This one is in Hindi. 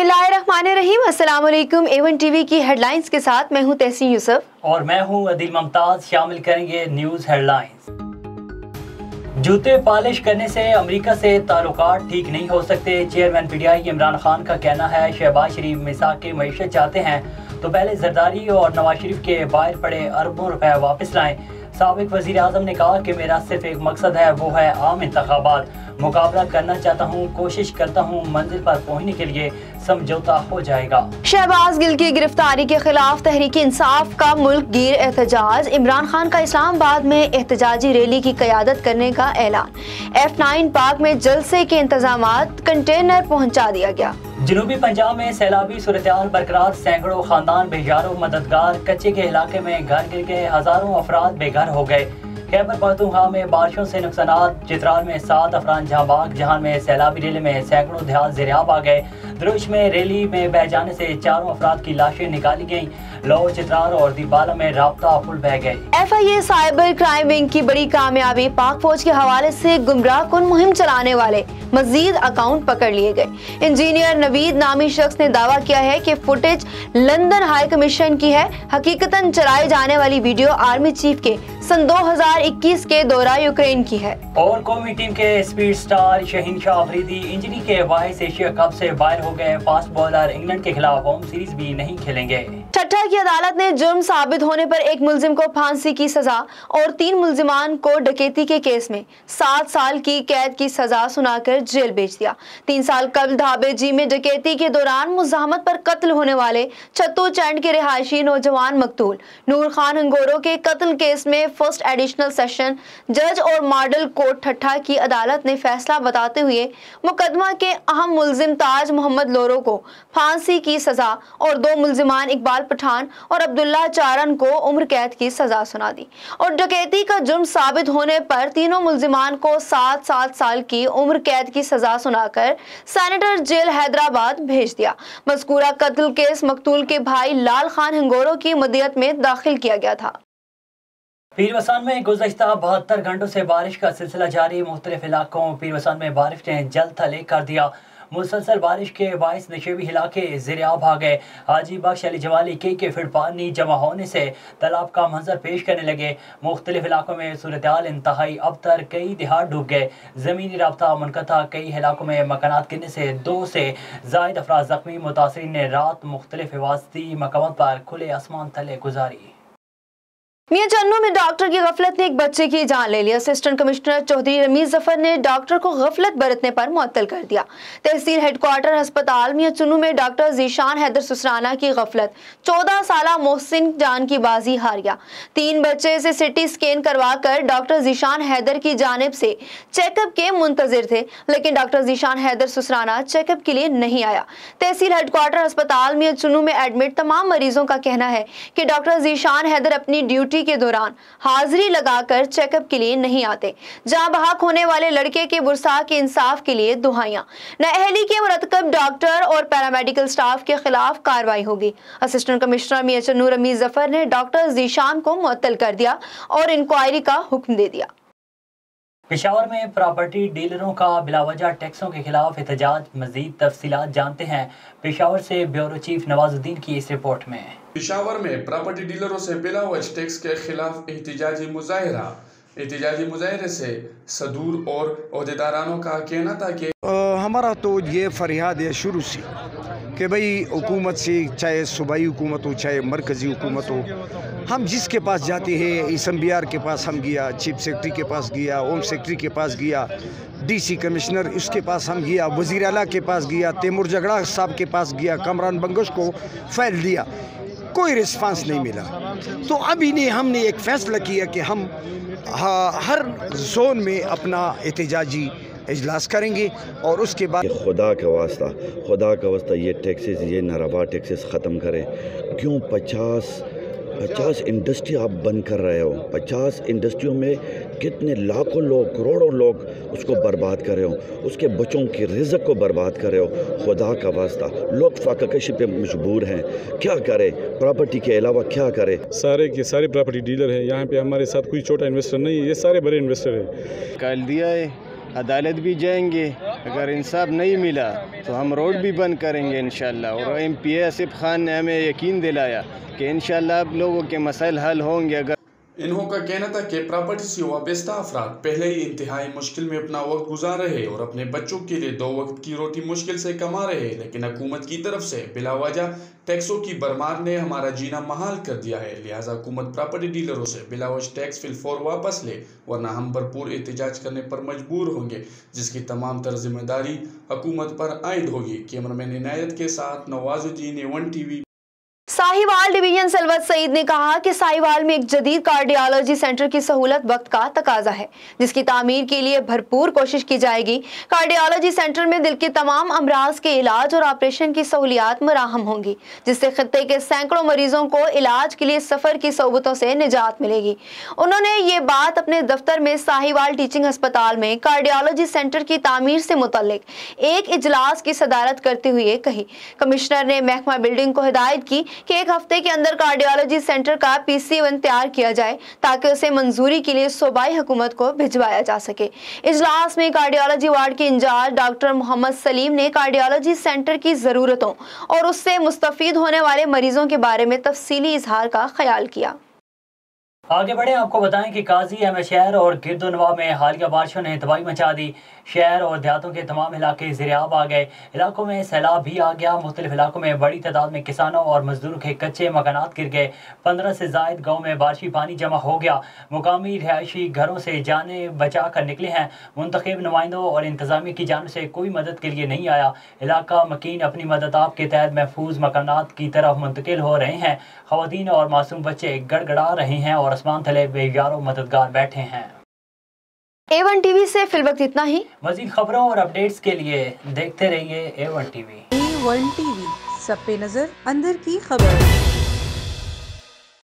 बिस्मिल्लाहिर्रहमानिर्रहीम। अस्सलाम वालेकुम। A1 टीवी की हेडलाइंस के साथ मैं हूं तहसीन यूसुफ और मैं हूं अदिल मुमताज। शामिल करेंगे न्यूज़ हेडलाइंस। जूते पॉलिश करने से अमेरिका से ताल्लुकात ठीक नहीं हो सकते। चेयरमैन PTI इमरान खान का कहना है शहबाज शरीफ मिसाक की मईशत चाहते हैं तो पहले जरदारी और नवाज शरीफ के बाहर पड़े अरबों रुपए वापस लाएं। साबिक वज़ीर आज़म ने कहा कि मेरा सिर्फ एक मकसद है, वो है आम इंतखाबात। मुकाबला करना चाहता हूँ, कोशिश करता हूँ, मंजिल पर पहुँचने के लिए समझौता हो जाएगा। शहबाज गिल की गिरफ्तारी के खिलाफ तहरीक इंसाफ का मुल्क गिर एहतजाज। इमरान खान का इस्लामाबाद में एहतजाजी रैली की क़यादत करने का ऐलान। F9 पार्क में जलसे के इंतजामात, कंटेनर पहुँचा दिया गया। जनूबी पंजाब में सैलाबी सूरत-ए-हाल बरकरार, सैकड़ों खानदान बेजारो मददगार। कच्चे के इलाके में घर गिर गए, हजारों अफराद बेघर हो गए। खैबर पख्तूनख्वा में बारिशों से नुकसानात, चित्राल में 7 अफराद जहां बाग, जहान में सैलाबी रैली में सैकड़ों देहात ज़ेर-ए-आब आ गए। दरुश में रैली में बह जाने से 4 अफराद की लाशें निकाली गईं। लाहौर, चित्राल और दिबाला में राब्ता पुल बह गए। FIA साइबर क्राइम विंग की बड़ी कामयाबी, पाक फौज के हवाले से गुमराह कुन मुहिम चलाने वाले मजीद अकाउंट पकड़ लिए गए। इंजीनियर नवीद नामी शख्स ने दावा किया है कि फुटेज लंदन हाई कमीशन की है। हकीकतन चलाए जाने वाली वीडियो आर्मी चीफ के सन 2021 के दौरा यूक्रेन की है। और कौमी टीम के speed star Shaheen Shah Afridi injury के बायस एशिया कप से बाहर हो गए। फास्ट बॉलर इंग्लैंड के खिलाफ होम सीरीज भी नहीं खेलेंगे। ठट्टा की अदालत ने जुर्म साबित होने पर एक मुलजिम को फांसी की सजा और 3 मुलजिमान को डकैती के केस में 7 साल की कैद की सजा सुनाकर जेल भेज दिया। 3 साल कबल ढाबे जी में डकैती के दौरान मुज़ाहमत पर कत्ल होने वाले छत्तू चैंड के रिहायशी नौजवान मकतूल नूर खान हंगोरो के कत्ल केस में फर्स्ट एडिशनल सेशन जज और मॉडल कोर्ट ठट्टा की अदालत ने फैसला बताते हुए मुकदमा के अहम मुलजिम ताज मोहम्मद लोरो को फांसी की सजा और 2 मुलजिमान इकबाल पठान और अब्दुल्ला चारन को उम्र कैद की सजा सुना दी और डकैती का जुर्म साबित होने पर तीनों मुलजिमान को 7-7 साल की उम्र कैद की सजा सुनाकर सेनेटर जेल हैदराबाद भेज दिया। मज़कूरा कत्ल केस मकतूल के भाई लाल खान हंगोरो की मदियत में दाखिल किया गया था। पीरवसान में गुज़श्ता 72 घंटों से बारिश का सिलसिला जारी। मुख्तलिफ इलाकों पीरवसान में बारिश ने जल थले कर दिया। मुसलसल बारिश के बायस नशेबी इलाके ज़ेर-ए-आब आ गए। हाजी बख्श अली जवाली के फिर पानी जमा होने से तालाब का मंजर पेश करने लगे। मुख्तलिफ इलाकों में सूरत-ए-हाल इंतहाई अबतर, कई देहात डूब गए। ज़मीनी राब्ता मुनक़ता, कई इलाकों में मकानात गिरने से 2 से ज़ायद अफराद ज़ख्मी। मुतासरीन ने रात मुख्तलिफ हिफाजती मकामात पर खुले आसमान तले गुजारी। मियां चन्नू में डॉक्टर की गफलत ने एक बच्चे की जान ले ली। असिस्टेंट कमिश्नर चौधरी रमीज जफर ने डॉक्टर को गफलत बरतने पर मुअत्तल कर दिया। तहसील हेडक्वार्टर अस्पताल मियां चन्नू में डॉक्टर जीशान हैदर सुसराना की गफलत 14 साला मोहसिन जान की बाजी हार गया। 3 बच्चे से सिटी स्कैन करवा कर डॉक्टर जीशान हैदर की जानिब से चेकअप के मुंतजिर थे, लेकिन डॉक्टर जीशान हैदर सुसराना चेकअप के लिए नहीं आया। तहसील हेडक्वार्टर अस्पताल मियां चन्नू में एडमिट तमाम मरीजों का कहना है कि डॉक्टर जीशान हैदर अपनी ड्यूटी के दौरान हाजिरी लगाकर चेकअप के लिए नहीं आते। जहां बहक होने वाले लड़के के बुरसा के इंसाफ के लिए दुहाइयां। नाअहली के मुरतकब डॉक्टर और पैरामेडिकल स्टाफ के खिलाफ कार्रवाई होगी। असिस्टेंट कमिश्नर मियां चन्नू रमीज जफर ने डॉक्टर जीशान को मुअत्तल कर दिया और इंक्वायरी का हुक्म दे दिया। पेशावर में प्रॉपर्टी डीलरों का बिलावजह टैक्सों के खिलाफ एहतजाज। मजीद तफसीलात जानते हैं पेशावर से ब्यूरो चीफ नवाजुद्दीन की इस रिपोर्ट में। पेशावर में प्रॉपर्टी डीलरों से बिलावजह टैक्स के खिलाफ एहतजाजी मुजाहिरा। एहतजाजी मुजाहिरे से सदूर और ओहदेदारानों का कहना था कि हमारा तो ये फरियाद है शुरू से कि भाई हुकूमत से, चाहे सूबाई हुकूमत हो चाहे मरकज़ी हुकूमत हो, हम जिसके पास जाते हैं, SMBR के पास हम गया, चीफ सेक्रेटरी के पास गया, होम सेक्रेटरी के पास गया, DC कमिश्नर उसके पास हम गया, वज़ीर आला के पास गया, तैमूर जगड़ा साहब के पास गया, कमरान बंगश को फ़ाइल दिया, कोई रिस्पांस नहीं मिला। तो अभी ने हमने एक फ़ैसला किया कि हम हर जोन में अपना एहतजाजी इजलास करेंगे और उसके बाद खुदा का वास्ता ये टैक्सेस, ये नारवा टैक्सेस ख़त्म करें। क्यों 50 इंडस्ट्री आप बंद कर रहे हो? 50 इंडस्ट्रियों में कितने लाखों लोग, करोड़ों लोग उसको बर्बाद कर रहे हो, उसके बच्चों की रिज़्क़ को बर्बाद कर रहे हो। खुदा का वास्ता लोग फाकाकशी पे मजबूर हैं, क्या करें? प्रॉपर्टी के अलावा क्या करें? सारे के सारे प्रॉपर्टी डीलर हैं यहाँ पे, हमारे साथ कोई छोटा इन्वेस्टर नहीं है, ये सारे बड़े इन्वेस्टर हैं। कल दिया है अदालत भी जाएंगे, अगर इंसाफ नहीं मिला तो हम रोड भी बंद करेंगे इंशाल्लाह। और MP आसिफ खान ने हमें यकीन दिलाया कि इंशाल्लाह आप लोगों के मसाइल हल होंगे। अगर इन्हों का कहना था कि प्रॉपर्टी से वाबस्ता अफराद पहले ही इंतहाई मुश्किल में अपना वक्त गुजार रहे और अपने बच्चों के लिए 2 वक्त की रोटी मुश्किल से कमा रहे, लेकिन हुकूमत की तरफ से बिलावजह टैक्सों की भरमार ने हमारा जीना महाल कर दिया है। लिहाजा हुकूमत प्रॉपर्टी डीलरों से बिलावजह टैक्स फिलफौर वापस ले, वरना हम भरपूर एहतजाज करने पर मजबूर होंगे, जिसकी तमाम तर जिम्मेदारी हुकूमत पर आयद होगी। कैमरामैन इनायत के साथ Nawazuddin, A1 TV। Sahiwal division Salwat Saeed ने कहा कि साहिवाल में एक जदीद कार्डियोलॉजी सेंटर की सहूलत वक्त का तकाजा है, जिसकी तामीर के लिए भरपूर कोशिश की जाएगी। कार्डियोलॉजी सेंटर में दिल के तमाम अमराज के इलाज और ऑपरेशन की सहूलियात मुराहम होंगी, जिससे खित्ते के सैकड़ों मरीजों को इलाज के लिए सफर की सोबतों से निजात मिलेगी। उन्होंने ये बात अपने दफ्तर में साहिवाल टीचिंग अस्पताल में कार्डियोलॉजी सेंटर की तामीर से मुतल्लिक एक इजलास की सदारत करते हुए कही। कमिश्नर ने महकमा बिल्डिंग को हिदायत की कि एक हफ्ते के अंदर कार्डियोलॉजी सेंटर का PC1 तैयार किया जाए, ताकि उसे मंजूरी के लिए सूबाई हुकूमत को भिजवाया जा सके। इजलास में कार्डियोलॉजी वार्ड के इंचार्ज डॉक्टर मोहम्मद सलीम ने कार्डियोलॉजी सेंटर की जरूरतों और उससे मुस्तफीद होने वाले मरीजों के बारे में तफसीली इजहार का ख्याल किया। आगे बढ़े, आपको बताएं कि काजी अहमद शहर और गिरदोनवा में हालिया बारिशों ने तबाही मचा दी। शहर और देहातों के तमाम इलाके ज़ेरियाब आ गए। इलाकों में सैलाब भी आ गया। मुख्तलिफ इलाकों में बड़ी तादाद में किसानों और मजदूरों के कच्चे मकानात गिर गए। 15 से ज़ायद गाँव में बारिशी पानी जमा हो गया। मुकामी रिहायशी घरों से जाने बचा कर निकले हैं। मुंतखब नुमाइंदों और इंतजामिया की जानिब से कोई मदद के लिए नहीं आया। इलाका मकीन अपनी मदद आप के तहत महफूज मकानात की तरफ मुंतकिल हो रहे हैं। ख़वातीन और मासूम बच्चे गड़गड़ा रहे हैं और आसमान तले बेयारो मददगार बैठे हैं। A1 TV से फिलवक्त इतना ही। मज़ीद खबरों और अपडेट्स के लिए देखते रहिए A1 TV। A1 TV, सब पे नजर, अंदर की खबर।